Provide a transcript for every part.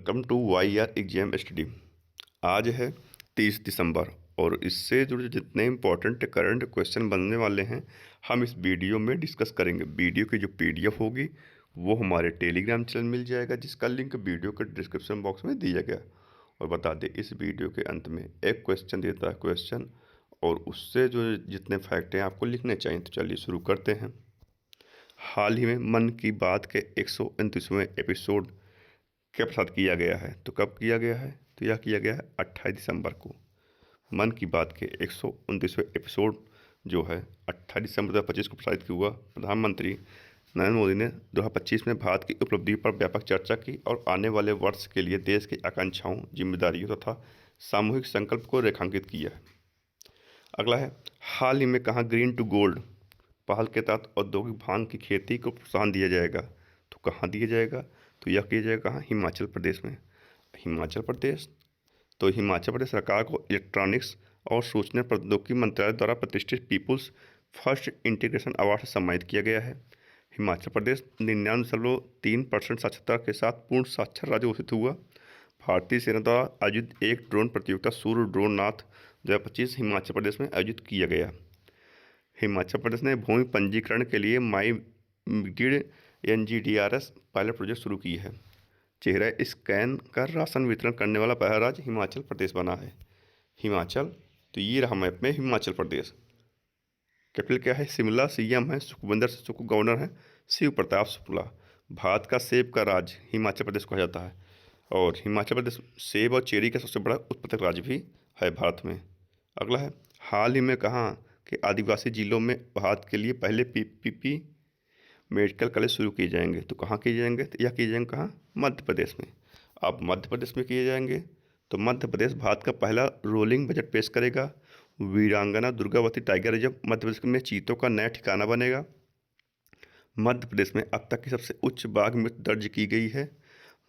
Welcome to Y R exam study. आज है 30 दिसंबर और इससे जुड़े जितने इम्पोर्टेंट करंट क्वेश्चन बनने वाले हैं हम इस वीडियो में डिस्कस करेंगे। वीडियो की जो पीडीएफ होगी वो हमारे टेलीग्राम चैनल मिल जाएगा, जिसका लिंक वीडियो के डिस्क्रिप्शन बॉक्स में दिया गया। और बता दें, इस वीडियो के अंत में एक क्वेश्चन देता है क्वेश्चन, और उससे जो जितने फैक्ट हैं आपको लिखने चाहिए। तो चलिए शुरू करते हैं। हाल ही में मन की बात के 129वें एपिसोड कब प्रसारित किया गया है? तो कब किया गया है? तो यह किया गया है 28 दिसंबर को। मन की बात के 129वें एपिसोड जो है 28 दिसंबर 2025 को प्रसारित हुआ। प्रधानमंत्री नरेंद्र मोदी ने 2025 में भारत की उपलब्धि पर व्यापक चर्चा की और आने वाले वर्ष के लिए देश की आकांक्षाओं, जिम्मेदारियों तथा सामूहिक संकल्प को रेखांकित किया है। अगला है, हाल ही में कहाँ ग्रीन टू गोल्ड पहल के तहत औद्योगिक भांग की खेती को प्रोत्साहन दिया जाएगा? तो कहाँ दिया जाएगा? तो यह किया जाएगा कहाँ? हिमाचल प्रदेश में। हिमाचल प्रदेश, तो हिमाचल प्रदेश सरकार को इलेक्ट्रॉनिक्स और सूचना प्रौद्योगिकी मंत्रालय द्वारा प्रतिष्ठित पीपुल्स फर्स्ट इंटीग्रेशन अवार्ड से सम्मानित किया गया है। हिमाचल प्रदेश 99.3% साक्षरता के साथ पूर्ण साक्षर राज्य घोषित हुआ। भारतीय सेना द्वारा आयोजित एक ड्रोन प्रतियोगिता सूर्य ड्रोन नाथ 2025 हिमाचल प्रदेश में आयोजित किया गया। हिमाचल प्रदेश ने भूमि पंजीकरण के लिए माई ग्रिड NGDRS पायलट प्रोजेक्ट शुरू की है। चेहरा स्कैन कर राशन वितरण करने वाला पहला राज्य हिमाचल प्रदेश बना है। हिमाचल, तो ये रहा मैप में हिमाचल प्रदेश। कैपिटल क्या है? शिमला। CM है सुखविंदर सुक्खू, गवर्नर है शिव प्रताप शुक्ला। भारत का सेब का राज्य हिमाचल प्रदेश कहा जाता है, और हिमाचल प्रदेश सेब और चेरी का सबसे बड़ा उत्पादक राज्य भी है भारत में। अगला है, हाल ही में कहाँ के आदिवासी जिलों में भारत के लिए पहले PPP मेडिकल कॉलेज शुरू किए जाएंगे? तो कहाँ किए जाएंगे? तो यह किए जाएंगे कहाँ? मध्य प्रदेश में। अब मध्य प्रदेश में किए जाएंगे तो मध्य प्रदेश भारत का पहला रोलिंग बजट पेश करेगा। वीरांगना दुर्गावती टाइगर रिजर्व मध्य प्रदेश में चीतों का नया ठिकाना बनेगा। मध्य प्रदेश में अब तक की सबसे उच्च बाघ मृत्यु दर्ज की गई है।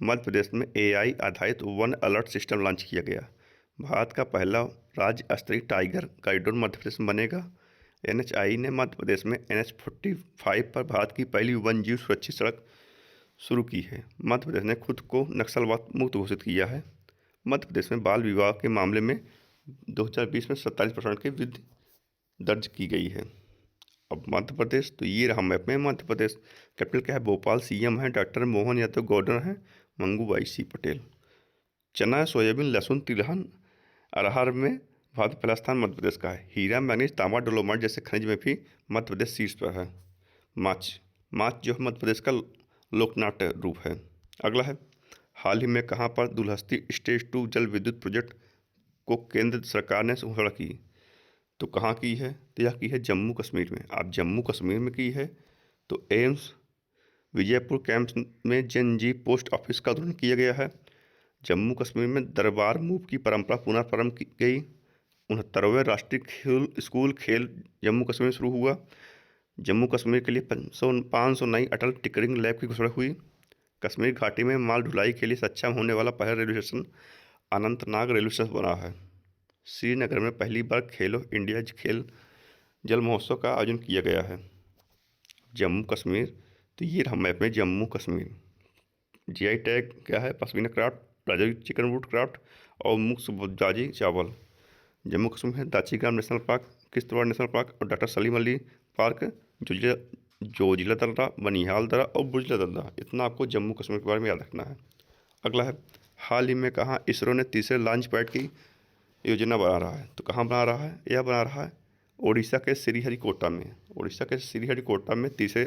मध्य प्रदेश में AI आधारित वन अलर्ट सिस्टम लॉन्च किया गया। भारत का पहला राज्य स्तरीय टाइगर कॉरिडोर मध्य प्रदेश में बनेगा। NHAI ने मध्य प्रदेश में NH45 पर भारत की पहली वन जीव सुरक्षित सड़क शुरू की है। मध्य प्रदेश ने खुद को नक्सलवाद मुक्त घोषित किया है। मध्य प्रदेश में बाल विवाह के मामले में 2020 में 47% की वृद्धि दर्ज की गई है। अब मध्य प्रदेश, तो ये रहा मैप में मध्य प्रदेश। कैपिटल क्या है? भोपाल। CM है डॉक्टर मोहन यादव, गवर्नर है मंगूभाई C पटेल। चना, सोयाबीन, लहसुन, तिलहन, अरहर में भारत पहला स्थान मध्य प्रदेश का है। हीरा, मैग्नीज, तांबा, डोलोमाइट जैसे खनिज में भी मध्य प्रदेश शीर्ष पर है। माछ जो है मध्य प्रदेश का लोकनाट्य रूप है। अगला है, हाल ही में कहाँ पर दुलहस्ती स्टेज 2 जल विद्युत प्रोजेक्ट को केंद्र सरकार ने घोषणा की? तो कहाँ की है? तो यह की है जम्मू कश्मीर में। आप जम्मू कश्मीर में की है तो एम्स विजयपुर कैंप में JNG पोस्ट ऑफिस का उद्घाटन किया गया है। जम्मू कश्मीर में दरबार मूव की परंपरा पुनः प्रारंभ की गई। 69वें राष्ट्रीय स्कूल खेल जम्मू कश्मीर में शुरू हुआ। जम्मू कश्मीर के लिए 500 नई अटल टिकरिंग लैब की घोषणा हुई। कश्मीर घाटी में माल ढुलाई के लिए सक्षम होने वाला पहला railway station Anantnag railway station बना है। श्रीनगर में पहली बार खेलो इंडिया खेल जल महोत्सव का आयोजन किया गया है। जम्मू कश्मीर, तो ये रहा मैप में जम्मू कश्मीर। GI टैग क्या है? पश्मीना क्राफ्ट, राजौरी चिकन वुड क्राफ्ट और मुक्सबाजी चावल। जम्मू कश्मीर है Dachigam national park, Kishtwar national park और डॉक्टर सलीम अली पार्क, जोजिला दर्रा, बनिहाल दर्रा और बुजला दर्रा। इतना आपको जम्मू कश्मीर के बारे में याद रखना है। अगला है, हाल ही में कहाँ इसरो ने तीसरे लॉन्च पैड की योजना बना रहा है? तो कहाँ बना रहा है? यह बना रहा है ओडिशा के श्रीहरिकोटा में। ओडिशा के श्रीहरिकोटा में तीसरे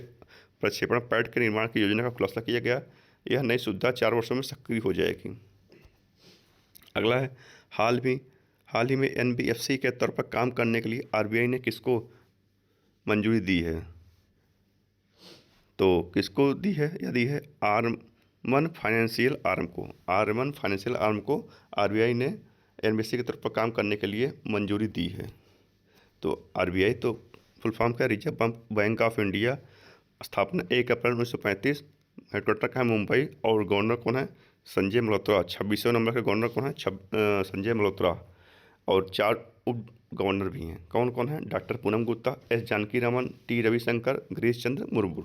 प्रक्षेपण पैड के निर्माण की योजना का खुलासा किया गया। यह नई सुविधा 4 वर्षों में सक्रिय हो जाएगी। अगला है, हाल ही में NBFC के तौर पर काम करने के लिए RBI ने किसको मंजूरी दी है? तो किसको दी है? यह दी है आर्मन फाइनेंशियल आर्म को। आर्मन फाइनेंशियल आर्म को RBI ने NBFC के तौर पर काम करने के लिए मंजूरी दी है। तो RBI तो फुल फॉर्म क्या? Reserve bank of India. स्थापना 1 अप्रैल 1935। हेडक्वार्टर का है मुंबई। और गवर्नर कौन है? संजय मल्होत्रा। 26वें नंबर के गवर्नर कौन है? संजय मल्होत्रा। और 4 उप गवर्नर भी हैं। कौन कौन है? Doctor Poonam Gupta, S Janaki Raman, T Ravishankar, Girish Chandra Murmu.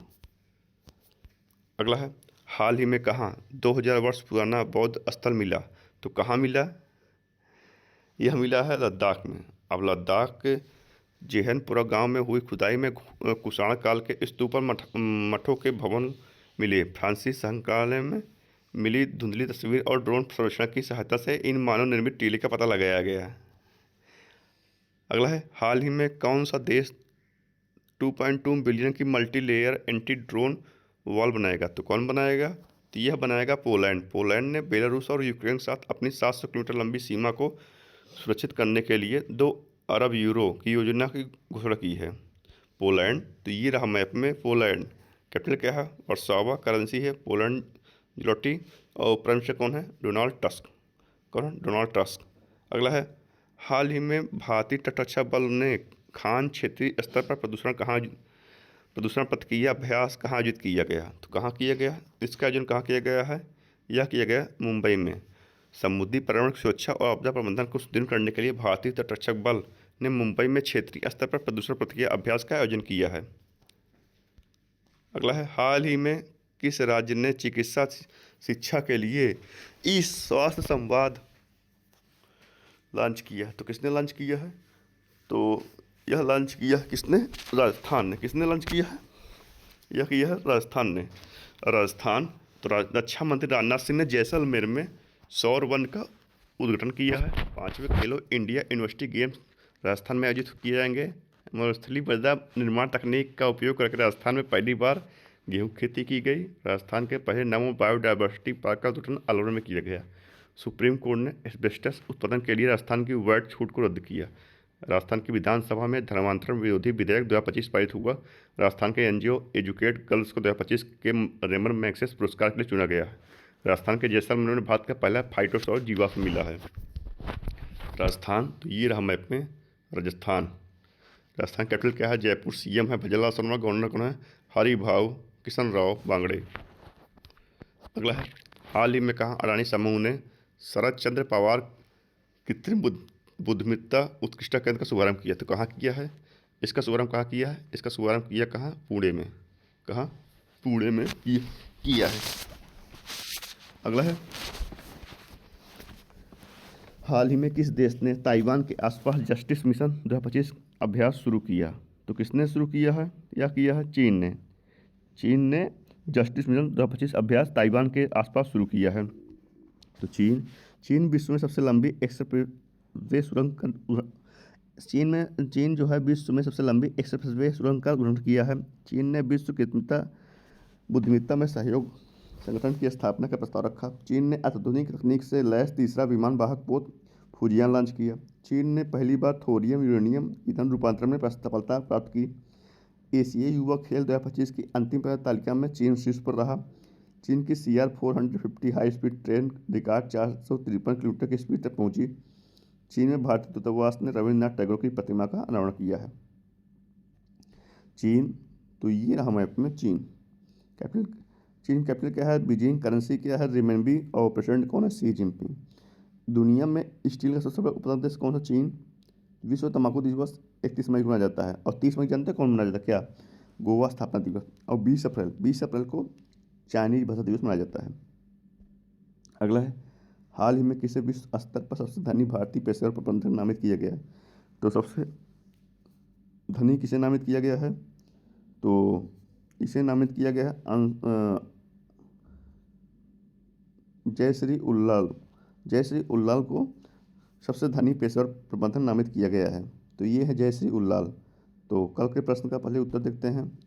अगला है, हाल ही में कहाँ 2000 वर्ष पुराना बौद्ध स्थल मिला? तो कहाँ मिला? यह मिला है लद्दाख में। अब लद्दाख के जेहनपुरा गांव में हुई खुदाई में कुषाण काल के स्तूप और मठों के भवन मिले। फ्रांसीसी संग्रहालय में मिली धुंधली तस्वीर और ड्रोन सर्वेक्षण की सहायता से इन मानव निर्मित टीले का पता लगाया गया। अगला है, हाल ही में कौन सा देश 2.2 बिलियन की multi layer anti drone wall बनाएगा? तो कौन बनाएगा? तो यह बनाएगा पोलैंड। पोलैंड ने बेलारूस और यूक्रेन के साथ अपनी 700 किलोमीटर लंबी सीमा को सुरक्षित करने के लिए 2 अरब यूरो की योजना की घोषणा की है। पोलैंड, तो ये रहा मैप में पोलैंड। कैपिटल क्या है? वार्सोवा। करेंसी है पोलैंड ज़्लोटी। और प्राइम मिनिस्टर कौन है? Donald tusk. कौन है? Donald tusk. अगला है, हाल ही में भारतीय तटरक्षक बल ने खान क्षेत्रीय स्तर पर प्रदूषण प्रतिक्रिया अभ्यास कहाँ आयोजित किया गया? तो कहाँ किया गया? इसका आयोजन कहाँ किया गया है? यह किया गया मुंबई में। समुद्री पर्यावरण की सुरक्षा और आपदा प्रबंधन को सुदृढ़ करने के लिए भारतीय तटरक्षक बल ने मुंबई में क्षेत्रीय स्तर पर प्रदूषण प्रतिक्रिया अभ्यास का आयोजन किया है। अगला है, हाल ही में किस राज्य ने चिकित्सा शिक्षा के लिए ई स्वास्थ्य संवाद लॉन्च किया? तो किसने लॉन्च किया है? तो यह लॉन्च किया है किसने? राजस्थान ने। किसने लॉन्च किया है? यह किया है राजस्थान ने। राजस्थान, तो रक्षा मंत्री राजनाथ सिंह ने जैसलमेर में सौर वन का उद्घाटन किया है। 5वें खेलो इंडिया यूनिवर्सिटी गेम्स राजस्थान में आयोजित किए जाएंगे। मरुस्थलीय मृदा निर्माण तकनीक का उपयोग करके राजस्थान में पहली बार गेहूं खेती की गई। राजस्थान के पहले नमो बायोडायवर्सिटी पार्क का उद्घाटन अलवर में किया गया। सुप्रीम कोर्ट ने एस्बेस्टस उत्पादन के लिए राजस्थान की वैट छूट को रद्द किया। राजस्थान की विधानसभा में धर्मांतरण विरोधी विधेयक 2025 पारित हुआ। राजस्थान के एनजीओ एजुकेट गर्ल्स को 2025 के रेमन मैग्सेस पुरस्कार के लिए चुना गया है। राजस्थान के जैसलमेर में भारत का पहला फाइटोसॉर जीवाश्म मिला है। राजस्थान, तो ये रहा मैप में राजस्थान। राजस्थान कैपिटल क्या है? जयपुर। सीएम है भजनलाल शर्मा। गवर्नर कौन है? हरिभाऊ किशन राव बांगड़े। अगला है, हाल ही में कहा अडानी समूह ने शरद चंद्र पवार कृत्रिम बुद्धिमत्ता उत्कृष्टता केंद्र का शुभारंभ किया? तो कहाँ किया है? इसका शुभारंभ कहाँ किया है? इसका शुभारंभ किया कहाँ? पुणे में। कहाँ? पुणे में किया है। अगला है, हाल ही में किस देश ने ताइवान के आसपास जस्टिस मिशन 2025 अभ्यास शुरू किया? तो किसने शुरू किया है? या किया है चीन ने। चीन ने जस्टिस मिशन 2025 अभ्यास ताइवान के आसपास शुरू किया है। तो चीन विश्व में सबसे लंबी एक्सप्रेसवे सुरंग चीन जो है विश्व में सबसे लंबी एक्सप्रेसवे सुरंग का उद्घाटन किया है। चीन ने विश्व कृत्रिम बुद्धिमत्ता में सहयोग संगठन की स्थापना का प्रस्ताव रखा। चीन ने अत्याधुनिक तकनीक से लैस तीसरा विमान वाहक पोत फूजियान लॉन्च किया। चीन ने पहली बार थोरियम यूरेनियम ईंधन रूपांतरण में सफलता प्राप्त की। एशियाई युवा खेल 2025 की अंतिम तालिका में चीन शीर्ष पर रहा। चीन की CR-450 high speed train record 453 kilometre की स्पीड तक पहुंची। चीन में भारतीय दूतावास ने रविन्द्रनाथ टैगोर की प्रतिमा का अनावरण किया है। चीन, तो ये रहा मैप में चीन कैपिटल क्या है? बीजिंग। करेंसी क्या है? रिमेनबी। और प्रेसिडेंट कौन है? Xi Jinping. दुनिया में स्टील का सबसे बड़ा उत्पादक देश कौन सा? चीन। विश्व तंबाकू दिवस 31 मई को मनाया जाता है। और 30 मई जानते हैं कौन मनाया जाता है? क्या? गोवा स्थापना दिवस। और 20 अप्रैल को चाइनीज भाषा दिवस मनाया जाता है। अगला है, हाल ही में किसे विश्व स्तर पर सबसे धनी भारतीय पेशेवर प्रबंधक नामित किया गया है? तो सबसे धनी किसे नामित किया गया है? तो इसे नामित किया गया है जयश्री उल्लाल को सबसे धनी पेशेवर प्रबंधक नामित किया गया है। तो ये है जयश्री उल्लाल। तो कल के प्रश्न का पहले उत्तर देखते हैं।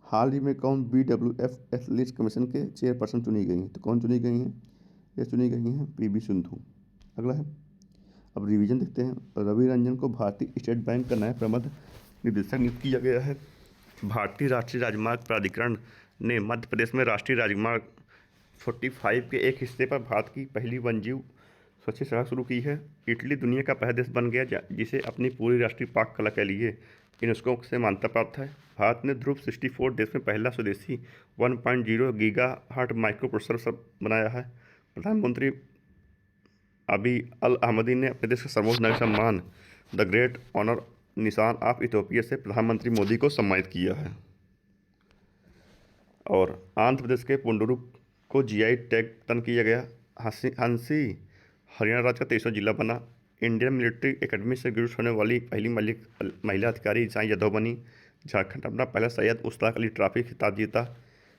हाल ही में कौन BWF एथलीट्स कमीशन के चेयरपर्सन चुनी गई हैं? तो कौन चुनी गई हैं? ये चुनी गई हैं PV सिंधु। अगला है, अब रिवीजन देखते हैं। रवि रंजन को भारतीय स्टेट बैंक का नया प्रबंध निदेशक नियुक्त किया गया है। भारतीय राष्ट्रीय राजमार्ग प्राधिकरण ने मध्य प्रदेश में राष्ट्रीय राजमार्ग 45 के एक हिस्से पर भारत की पहली वन्यजीव स्वच्छ सड़क शुरू की है। इटली दुनिया का पहला देश बन गया जिसे अपनी पूरी राष्ट्रीय पाक कला के लिए यूनेस्को से मान्यता प्राप्त है। भारत ने ध्रुव 64 देश में पहला स्वदेशी 1.0 गीगाहर्ट्ज माइक्रो प्रोसेसर बनाया है। प्रधानमंत्री अबी अल अहमदी ने अपने देश का सर्वोच्च नागरिक सम्मान द ग्रेट ऑनर निशान ऑफ इथियोपिया से प्रधानमंत्री मोदी को सम्मानित किया है। और आंध्र प्रदेश के पुंडुरु को जीआई टैग प्रदान किया गया। हंसी हरियाणा राज्य का 23वां जिला बना। इंडियन मिलिट्री एकेडमी से ग्रेजुएट होने वाली पहली महिला अधिकारी साई यादव बनी। झारखंड अपना पहला सैयद मुश्ताक अली ट्रॉफी खिताब जीता।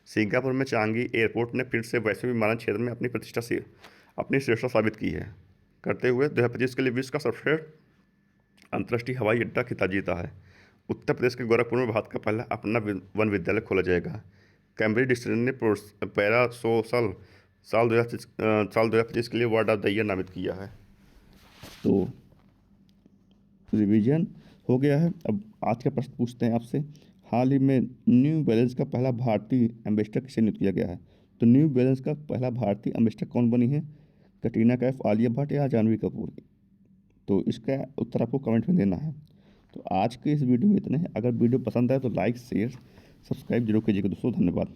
सिंगापुर में चांगी एयरपोर्ट ने फिर से वैश्विक विमानन क्षेत्र में अपनी श्रेष्ठता साबित की है करते हुए 2025 के लिए विश्व का सर्वश्रेष्ठ अंतर्राष्ट्रीय हवाई अड्डा खिताब जीता है। उत्तर प्रदेश के गोरखपुर में भारत का पहला अपना वन विद्यालय खोला जाएगा। कैम्ब्रिज डिस्टिलरी ने पैरा सोशल साल 2025 के लिए वर्ड ऑफ द ईयर नामित किया है। तो रिवीजन हो गया है। अब आज का प्रश्न पूछते हैं आपसे। हाल ही में न्यू बैलेंस का पहला भारतीय एम्बेसडर किसे नियुक्त किया गया है? तो न्यू बैलेंस का पहला भारतीय एम्बेसडर कौन बनी है? कटरीना कैफ, आलिया भट्ट या जानवी कपूर? तो इसका उत्तर आपको कमेंट में देना है। तो आज के इस वीडियो में इतने हैं। अगर वीडियो पसंद आए तो लाइक शेयर सब्सक्राइब जरूर कीजिएगा दोस्तों। धन्यवाद।